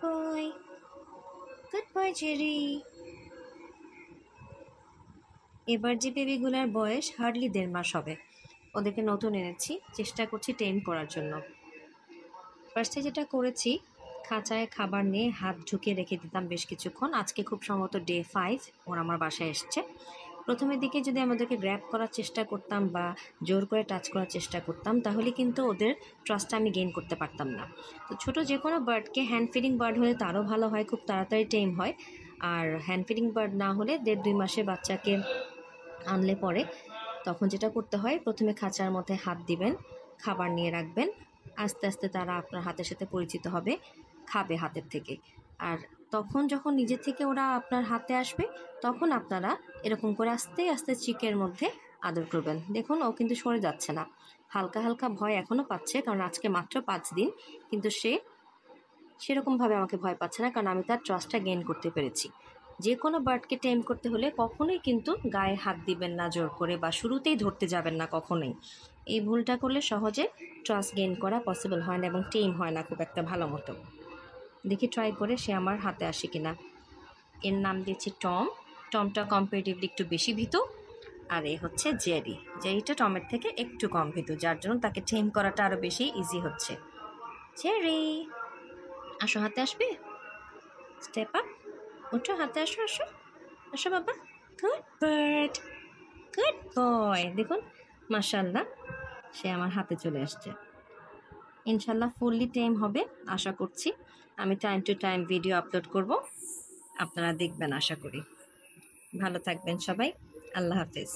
boy. Good boy, Jerry. এবার যে বেবিগুলার বয়স হার্ডলি 1.5 মাস হবে। ওদেরকে নতুন এনেছি, চেষ্টা করছি টেম করার জন্য। ফার্স্টে যেটা করেছি, খাঁচায় খাবার নিয়ে হাত ঢুকিয়ে রেখে দিতাম বেশ কিছুক্ষণ। আজকে খুব সম্ভবত ডে 5 ওরা আমার বাসায় এসছে। প্রথমের দিকে যদি আমাদেরকে গ্র্যাব করার চেষ্টা করতাম বা জোর করে টাচ করার চেষ্টা করতাম, তাহলে কিন্তু ওদের ট্রাস্টটা আমি গেইন করতে পারতাম না। তো ছোটো যে কোনো বার্ডকে হ্যান্ড ফিডিং বার্ড হলে তারও ভালো হয়, খুব তাড়াতাড়ি টেম হয়। আর হ্যান্ড ফিডিং বার্ড না হলে 1.5-2 মাসের বাচ্চাকে আনলে পরে তখন যেটা করতে হয়, প্রথমে খাঁচার মধ্যে হাত দিবেন, খাবার নিয়ে রাখবেন, আস্তে আস্তে তারা আপনার হাতের সাথে পরিচিত হবে, খাবে হাতের থেকে। আর তখন যখন নিজে থেকে ওরা আপনার হাতে আসবে, তখন আপনারা এরকম করে আস্তে আস্তে চিকের মধ্যে আদর করবেন। দেখুন ও কিন্তু সরে যাচ্ছে না, হালকা হালকা ভয় এখনও পাচ্ছে, কারণ আজকে মাত্র 5 দিন, কিন্তু সে সেরকমভাবে আমাকে ভয় পাচ্ছে না, কারণ আমি তার ট্রাস্টটা গেইন করতে পেরেছি। যে কোনো বার্ডকে টেম করতে হলে কখনোই কিন্তু গায়ে হাত দিবেন না জোর করে, বা শুরুতেই ধরতে যাবেন না কখনোই। এই ভুলটা করলে সহজে ট্রাস্ট গেইন করা পসিবল হয় না এবং টেম হয় না খুব একটা ভালো মতো। দেখি ট্রাই করে সে আমার হাতে আসে কিনা। এর নাম দিয়েছি টম। টমটা কম্পারেটিভলি একটু বেশি ভীতু, আর এ হচ্ছে জেরি। জেরিটা টমের থেকে একটু কম ভীতু, যার জন্য তাকে টেম করাটা আরও বেশি ইজি হচ্ছে। জেরি, আসো, হাতে আসবে? স্টেপ আপ, ওঠো, হাতে আসো, আসো আসো বাবা। Good bird, good boy. দেখুন মাশাআল্লাহ, সে আমার হাতে চলে আসছে। ইনশাল্লাহ ফুললি টেম হবে আশা করছি। আমি time to time video upload করব, আপনারা দেখবেন আশা করি। ভালো থাকবেন সবাই, আল্লাহ হাফেজ।